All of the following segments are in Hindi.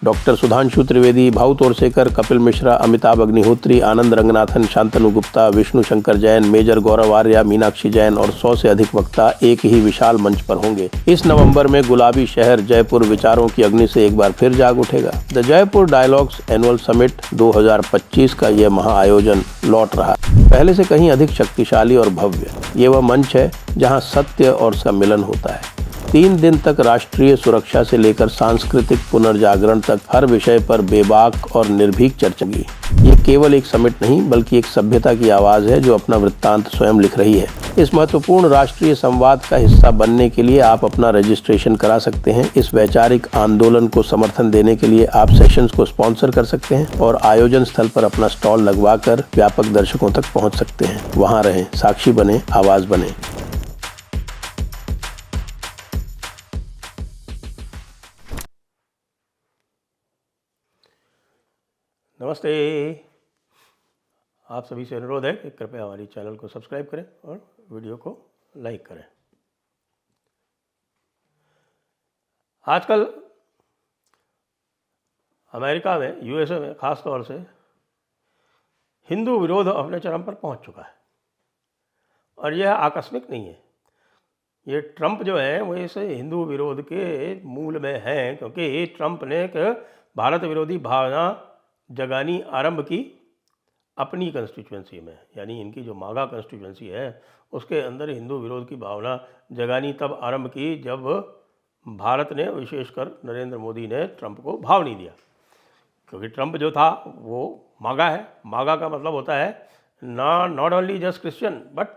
डॉक्टर सुधांशु त्रिवेदी, भाऊ तोरसेकर, कपिल मिश्रा, अमिताभ अग्निहोत्री, आनंद रंगनाथन, शांतनु गुप्ता, विष्णु शंकर जैन, मेजर गौरव आर्या, मीनाक्षी जैन और 100 से अधिक वक्ता एक ही विशाल मंच पर होंगे। इस नवंबर में गुलाबी शहर जयपुर विचारों की अग्नि से एक बार फिर जाग उठेगा। The Jaipur dialogues annual summit 2025 का यह महाआयोजन लौट रहा है, पहले से कहीं अधिक शक्तिशाली और भव्य। ये वह मंच है जहां सत्य और उसका मिलन होता है। 3 दिन तक राष्ट्रीय सुरक्षा से लेकर सांस्कृतिक पुनर्जागरण तक हर विषय पर बेबाक और निर्भीक चर्चा की। ये केवल एक समिट नहीं बल्कि एक सभ्यता की आवाज़ है जो अपना वृत्तांत स्वयं लिख रही है। इस महत्वपूर्ण राष्ट्रीय संवाद का हिस्सा बनने के लिए आप अपना रजिस्ट्रेशन करा सकते हैं। इस वैचारिक आंदोलन को समर्थन देने के लिए आप सेशंस को स्पॉन्सर कर सकते हैं और आयोजन स्थल पर अपना स्टॉल लगवाकर व्यापक दर्शकों तक पहुंच सकते हैं। वहां रहें, साक्षी बने, आवाज़ बने। नमस्ते। आप सभी से अनुरोध है कि कृपया हमारी चैनल को सब्सक्राइब करें और वीडियो को लाइक करें। आजकल अमेरिका में, यूएसए में ख़ास तौर से हिंदू विरोध अपने चरम पर पहुंच चुका है और यह आकस्मिक नहीं है। ये ट्रंप जो है वो इस हिंदू विरोध के मूल में हैं, क्योंकि ट्रंप ने एक भारत विरोधी भावना जगानी आरंभ की अपनी कंस्टिट्यूएंसी में, यानी इनकी जो मागा कंस्टिट्यूएंसी है उसके अंदर हिंदू विरोध की भावना जगानी तब आरंभ की जब भारत ने, विशेषकर नरेंद्र मोदी ने ट्रंप को भाव नहीं दिया। क्योंकि ट्रंप जो था वो मागा है। मागा का मतलब होता है not only just Christian but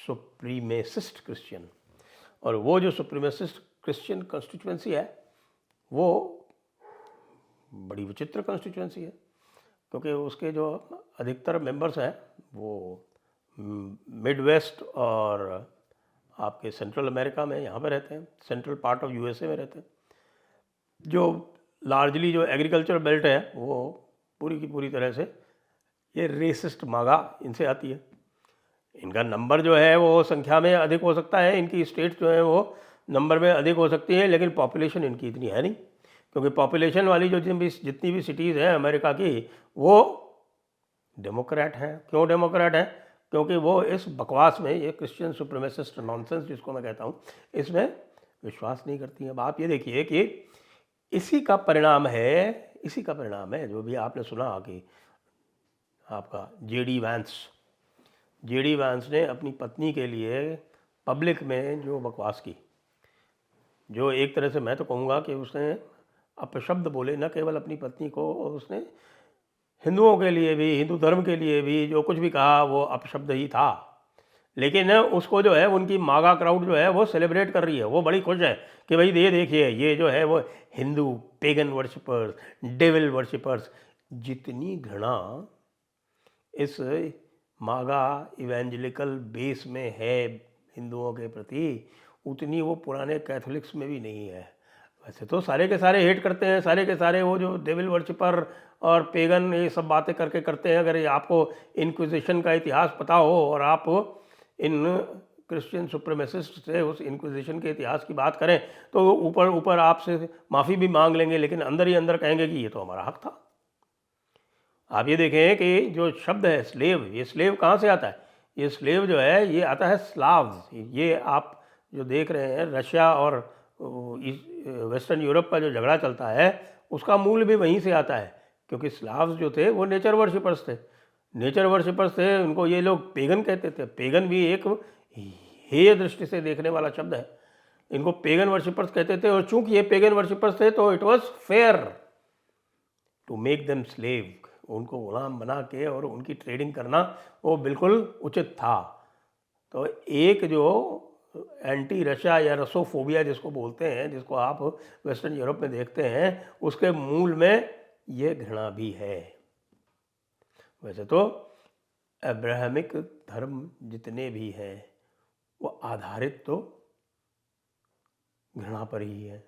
supremacist Christian. और वो जो सुप्रीमेसिस्ट क्रिश्चियन कंस्टिट्यूएंसी है वो बड़ी विचित्र कंस्टिट्यूएंसी है, क्योंकि उसके जो अधिकतर मेंबर्स हैं वो मिड वेस्ट और आपके सेंट्रल अमेरिका में यहाँ पे रहते हैं, सेंट्रल पार्ट ऑफ यूएसए में रहते हैं। जो लार्जली जो एग्रीकल्चर बेल्ट है वो पूरी की पूरी तरह से ये रेसिस्ट मागा इनसे आती है। इनका नंबर जो है वो संख्या में अधिक हो सकता है, इनकी स्टेट जो है वो नंबर में अधिक हो सकती है, लेकिन पॉपुलेशन इनकी इतनी है नहीं। क्योंकि पॉपुलेशन वाली जो जितनी भी सिटीज़ हैं अमेरिका की वो डेमोक्रेट हैं। क्यों डेमोक्रेट हैं? क्योंकि वो इस बकवास में, ये क्रिश्चियन सुप्रीमेसिस्ट नॉनसेंस जिसको मैं कहता हूँ, इसमें विश्वास नहीं करती हैं। अब आप ये देखिए कि इसी का परिणाम है जो भी आपने सुना कि आपका जेडी वैंस ने अपनी पत्नी के लिए पब्लिक में जो बकवास की, जो एक तरह से मैं तो कहूँगा कि उसने अपशब्द बोले, न केवल अपनी पत्नी को, उसने हिंदुओं के लिए भी, हिंदू धर्म के लिए भी जो कुछ भी कहा वो अपशब्द ही था। लेकिन उसको जो है उनकी मागा क्राउड जो है वो सेलिब्रेट कर रही है, वो बड़ी खुश है कि भाई ये देखिए ये जो है वो Hindu pagan worshippers, devil worshippers. जितनी घृणा इस मागा इवेंजलिकल बेस में है हिंदुओं के प्रति, उतनी वो पुराने कैथोलिक्स में भी नहीं है। वैसे तो सारे के सारे हेट करते हैं, सारे के सारे वो जो डेविल वर्शिपर और पेगन ये सब बातें करते हैं। अगर आपको इनक्विजिशन का इतिहास पता हो और आप इन क्रिश्चियन सुप्रीमेसिस्ट से उस इनक्विजिशन के इतिहास की बात करें तो ऊपर आपसे माफ़ी भी मांग लेंगे, लेकिन अंदर ही अंदर कहेंगे कि ये तो हमारा हक था। आप ये देखें कि जो शब्द है स्लेव, ये स्लेव कहाँ से आता है? ये स्लेव जो है ये आता है स्लाव्स। ये आप जो देख रहे हैं रशिया और वेस्टर्न यूरोप का जो झगड़ा चलता है उसका मूल भी वहीं से आता है, क्योंकि स्लाव्स जो थे वो नेचर वर्शिपर्स थे। उनको ये लोग पेगन कहते थे। पेगन भी एक हेय दृष्टि से देखने वाला शब्द है। इनको पेगन वर्शिपर्स कहते थे, और चूंकि ये पेगन वर्शिपर्स थे तो it was fair to make them slave. उनको गुलाम बना के और उनकी ट्रेडिंग करना वो बिल्कुल उचित था। तो एक जो एंटी रशिया या रसोफोबिया जिसको बोलते हैं, जिसको आप वेस्टर्न यूरोप में देखते हैं, उसके मूल में ये घृणा भी है। वैसे तो अब्राहमिक धर्म जितने भी हैं वो आधारित तो घृणा पर ही है,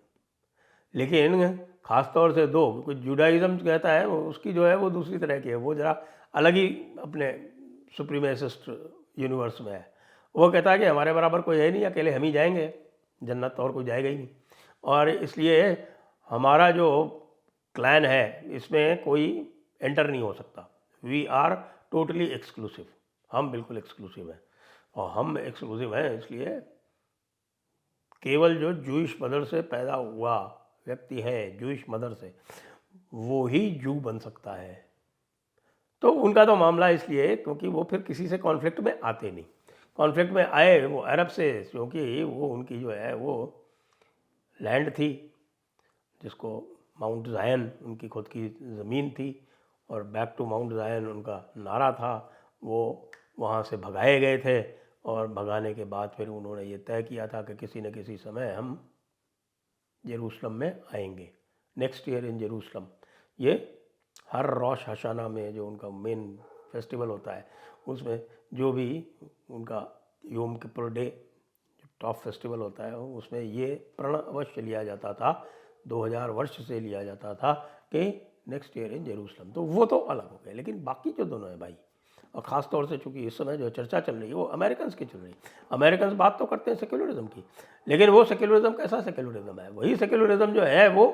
लेकिन ख़ास तौर से दो, कुछ जुडाइज़म कहता है उसकी जो है वो दूसरी तरह की है, वो ज़रा अलग ही अपने सुप्रीमेसिस्ट यूनिवर्स में है। वो कहता है कि हमारे बराबर कोई है नहीं, अकेले हम ही जाएंगे जन्नत, और कोई जाएगा ही नहीं। और इसलिए हमारा जो क्लैन है, इसमें कोई एंटर नहीं हो सकता। वी आर टोटली एक्सक्लूसिव, हम बिल्कुल एक्सक्लूसिव हैं। और हम एक्सक्लूसिव हैं इसलिए केवल जो जूइश मदर से पैदा हुआ व्यक्ति है, जूइश मदर से, वो ही जू बन सकता है। तो उनका तो मामला इसलिए क्योंकि वो फिर किसी से कॉन्फ्लिक्ट में आते नहीं। कॉन्फ्लिक्ट में आए वो अरब से, क्योंकि वो उनकी जो है वो लैंड थी, जिसको माउंट जायन उनकी खुद की ज़मीन थी, और बैक टू माउंट जायन उनका नारा था। वो वहाँ से भगाए गए थे, और भगाने के बाद फिर उन्होंने ये तय किया था कि किसी न किसी समय हम यरूशलेम में आएंगे, नेक्स्ट ईयर इन यरूशलेम। ये हर रोश हशाना में जो उनका मेन फेस्टिवल होता है, उसमें जो भी उनका योम किपुर डे टॉप फेस्टिवल होता है, उसमें ये प्रण अवश्य लिया जाता था, 2000 वर्ष से लिया जाता था कि नेक्स्ट ईयर इन जेरूसलम। तो वो तो अलग हो गए, लेकिन बाकी जो दोनों है भाई, और ख़ास तौर से चूँकि इस समय जो चर्चा चल रही है वो अमेरिकन की चल रही है। अमेरिकन बात तो करते हैं सेक्युलरिज्म की, लेकिन वो सेक्युलरिज्म कैसा सेक्युलरिज्म है? वही सेक्युलरिज्म जो है वो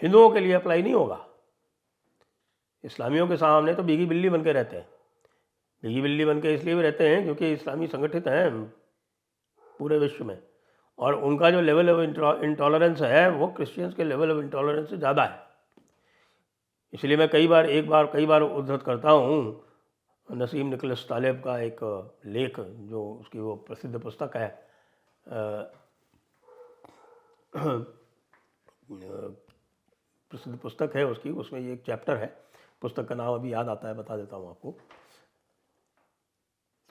हिंदुओं के लिए अप्लाई नहीं होगा। इस्लामियों के सामने तो बीगी बिल्ली बन के रहते हैं। बीगी बिल्ली बन के इसलिए भी रहते हैं क्योंकि इस्लामी संगठित हैं पूरे विश्व में, और उनका जो लेवल ऑफ इंटॉलरेंस है वो क्रिश्चियंस के लेवल ऑफ इंटॉलरेंस से ज़्यादा है। इसलिए मैं कई बार उद्धृत करता हूँ नसीम निकोलस तालेब का एक लेख, जो उसकी वो प्रसिद्ध पुस्तक है, प्रसिद्ध पुस्तक है उसकी, उसमें ये एक चैप्टर है, पुस्तक का नाम अभी याद आता है, बता देता हूँ आपको।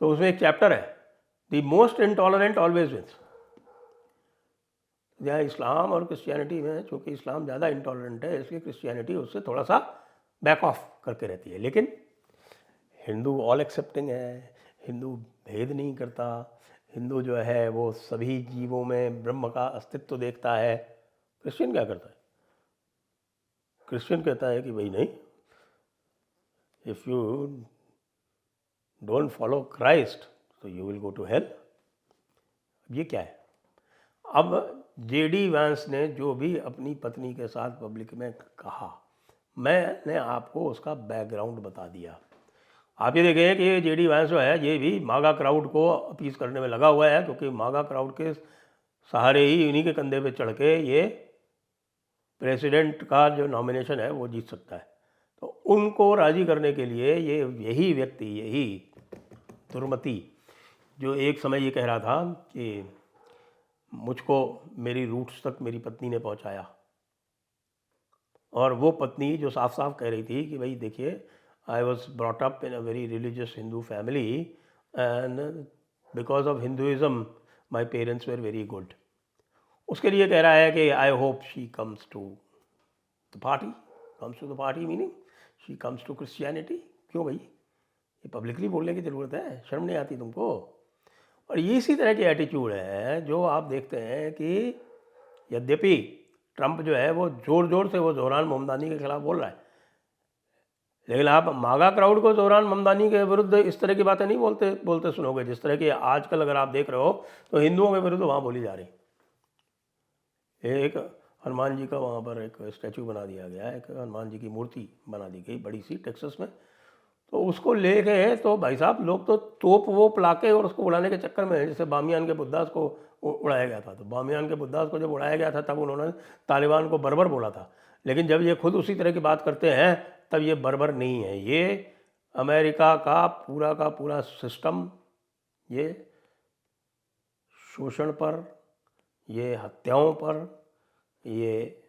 तो उसमें एक चैप्टर है, the most intolerant always wins. यहाँ इस्लाम और क्रिश्चियनिटी में, चूँकि इस्लाम ज़्यादा इंटॉलरेंट है, इसलिए क्रिश्चियनिटी उससे थोड़ा सा बैक ऑफ करके रहती है। लेकिन हिंदू ऑल एक्सेप्टिंग है, हिंदू भेद नहीं करता, हिंदू जो है वो सभी जीवों में ब्रह्म का अस्तित्व देखता है। क्रिश्चियन क्या करता है? क्रिश्चियन कहता है कि भाई नहीं, if you don't follow Christ तो you will go to hell. ये क्या है? अब जेडी वैंस ने जो भी अपनी पत्नी के साथ पब्लिक में कहा, मैंने आपको उसका बैकग्राउंड बता दिया। आप ये देखें कि ये जेडी वैंस जो है ये भी मागा क्राउड को अपीस करने में लगा हुआ है, क्योंकि मागा क्राउड के सहारे ही, उन्हीं के कंधे पे चढ़ के ये प्रेसिडेंट का जो नॉमिनेशन है वो जीत सकता है। तो उनको राज़ी करने के लिए यही व्यक्ति, यही दुर्मति, जो एक समय ये कह रहा था कि मुझको मेरी रूट्स तक मेरी पत्नी ने पहुंचाया, और वो पत्नी जो साफ साफ कह रही थी कि भाई देखिए, I was brought up in a very religious Hindu family, and because of Hinduism my parents were very good. उसके लिए कह रहा है कि I hope she comes to the party, meaning she comes to Christianity. क्यों भाई, ये पब्लिकली बोलने की ज़रूरत है? शर्म नहीं आती तुमको? और ये इसी तरह की एटीट्यूड है जो आप देखते हैं कि यद्यपि ट्रंप जो है वो ज़ोर ज़ोर से वो ज़ोहरान ममदानी के खिलाफ बोल रहा है, लेकिन आप मागा क्राउड को ज़ोहरान ममदानी के विरुद्ध इस तरह की बातें नहीं बोलते सुनोगे, जिस तरह की आजकल अगर आप देख रहे हो तो हिंदुओं के विरुद्ध वहाँ बोली जा रही। एक हनुमान जी का वहाँ पर एक स्टैचू बना दिया गया है, एक हनुमान जी की मूर्ति बना दी गई बड़ी सी टेक्सास में, तो उसको लेके तो भाई साहब लोग तो तोप वो लाके और उसको उड़ाने के चक्कर में, जैसे बामियान के बुद्धास को उड़ाया गया था। तो बामियान के बुद्धास को जब उड़ाया गया था तब उन्होंने तालिबान को बर्बर बोला था, लेकिन जब ये खुद उसी तरह की बात करते हैं तब ये बर्बर नहीं है। ये अमेरिका का पूरा सिस्टम ये शोषण पर, ये हत्याओं पर, ये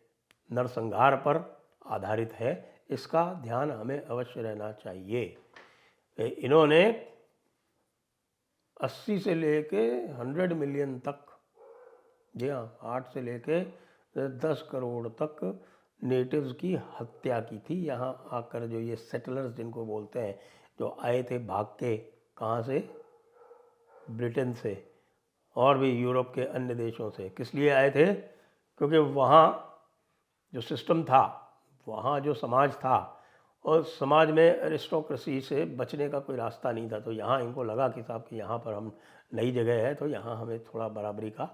नरसंहार पर आधारित है। इसका ध्यान हमें अवश्य रहना चाहिए। इन्होंने 80 से लेके 100 मिलियन तक, जी हाँ, 8 से लेके 10 करोड़ तक नेटिव्स की हत्या की थी। यहाँ आकर जो ये सेटलर्स जिनको बोलते हैं, जो आए थे भाग के, कहाँ से? ब्रिटेन से और भी यूरोप के अन्य देशों से। किस लिए आए थे? क्योंकि वहाँ जो सिस्टम था, वहाँ जो समाज था, और समाज में एरिस्टोक्रेसी से बचने का कोई रास्ता नहीं था। तो यहाँ इनको लगा कि साहब कि यहाँ पर हम नई जगह है तो यहाँ हमें थोड़ा बराबरी का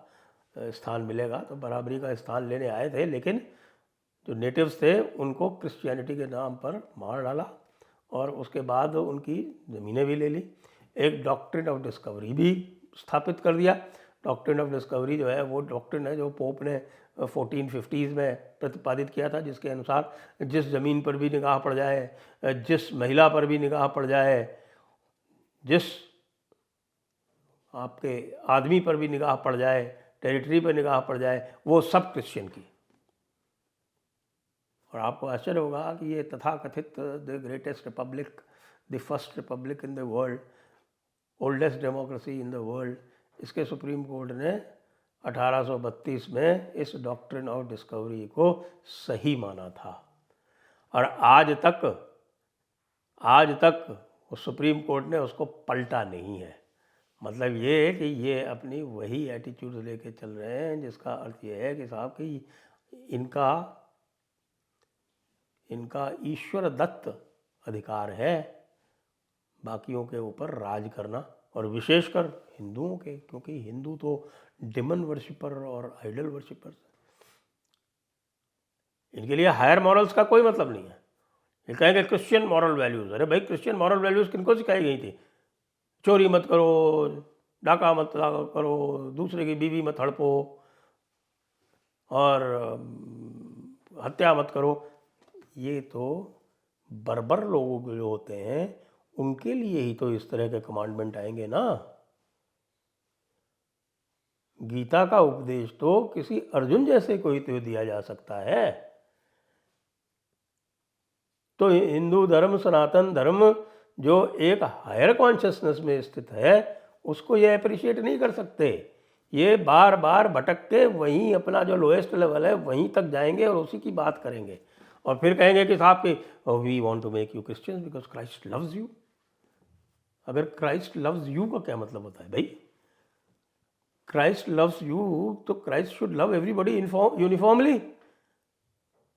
स्थान मिलेगा, तो बराबरी का स्थान लेने आए थे। लेकिन जो नेटिव्स थे उनको क्रिश्चियनिटी के नाम पर मार डाला और उसके बाद उनकी ज़मीनें भी ले ली। एक डॉक्ट्रिन ऑफ डिस्कवरी भी स्थापित कर दिया। डॉक्ट्रिन ऑफ डिस्कवरी जो है वो डॉक्ट्रिन है जो पोप ने 1450s में प्रतिपादित किया था, जिसके अनुसार जिस ज़मीन पर भी निगाह पड़ जाए, जिस महिला पर भी निगाह पड़ जाए, जिस आपके आदमी पर भी निगाह पड़ जाए, टेरिटरी पर निगाह पड़ जाए, वो सब क्रिश्चियन की। और आपको आश्चर्य होगा कि ये तथाकथित the greatest Republic, the first Republic in the world, oldest democracy in the world, इसके सुप्रीम कोर्ट ने 1832 में इस डॉक्ट्रिन ऑफ डिस्कवरी को सही माना था। और आज तक उस सुप्रीम कोर्ट ने उसको पलटा नहीं है। मतलब ये है कि ये अपनी वही एटीट्यूड लेके चल रहे हैं, जिसका अर्थ ये है कि साहब कि इनका ईश्वर दत्त अधिकार है बाकियों के ऊपर राज करना, और विशेषकर हिंदुओं के, क्योंकि हिंदू तो डिमन वर्शिपर और आइडल वर्शिपर, इनके लिए हायर मॉरल्स का कोई मतलब नहीं है। ये कहेंगे क्रिश्चियन मॉरल वैल्यूज़। अरे भाई, क्रिश्चियन मॉरल वैल्यूज़ किनको सिखाई गई थी? चोरी मत करो, डाका मत करो, दूसरे की बीवी मत हड़पो और हत्या मत करो। ये तो बर्बर लोग जो होते हैं उनके लिए ही तो इस तरह के कमांडमेंट आएंगे ना। गीता का उपदेश तो किसी अर्जुन जैसे को ही तो दिया जा सकता है। तो हिंदू धर्म, सनातन धर्म जो एक हायर कॉन्शियसनेस में स्थित है, उसको ये अप्रिशिएट नहीं कर सकते। ये बार बार भटक के वहीं अपना जो लोएस्ट लेवल है वहीं तक जाएंगे और उसी की बात करेंगे और फिर कहेंगे कि साहब कि we want to make you Christians because Christ loves you. अगर क्राइस्ट लव्स यू का क्या मतलब होता है भाई? क्राइस्ट लव्स यू तो Christ should love everybody uniformly.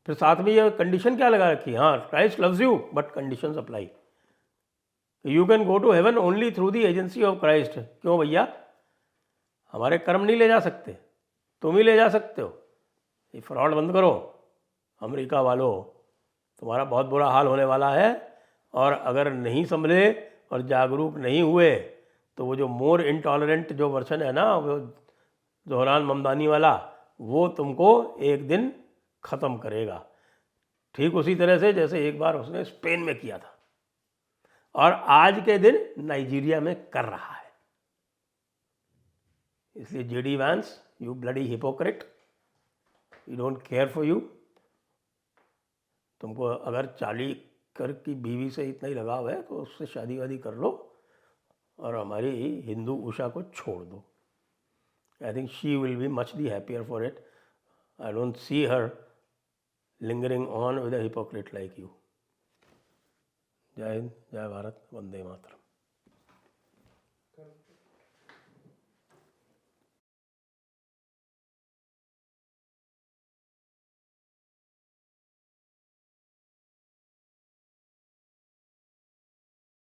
फिर साथ में ये कंडीशन क्या लगा रखी? हाँ, Christ loves you but conditions apply. You can go to heaven only through the agency of Christ. क्यों भैया? हमारे कर्म नहीं ले जा सकते, तुम ही ले जा सकते हो। ये फ्रॉड बंद करो अमेरिका वालों, तुम्हारा बहुत बुरा हाल होने वाला है। और अगर नहीं संभले और जागरूक नहीं हुए तो वो जो मोर इंटॉलरेंट जो वर्शन है ना, वो जोहरान ममदानी वाला, वो तुमको एक दिन ख़त्म करेगा। ठीक उसी तरह से जैसे एक बार उसने स्पेन में किया था और आज के दिन नाइजीरिया में कर रहा है। इसलिए JD Vance, you bloody hypocrite, we don't care for you. तुमको अगर 40 कर की बीवी से इतना ही लगाव है तो उससे शादी वादी कर लो और हमारी हिंदू उषा को छोड़ दो। I think she will be much the happier for it. I don't see her lingering on with a hypocrite like you. जय हिंद, जय भारत, वंदे मातरम।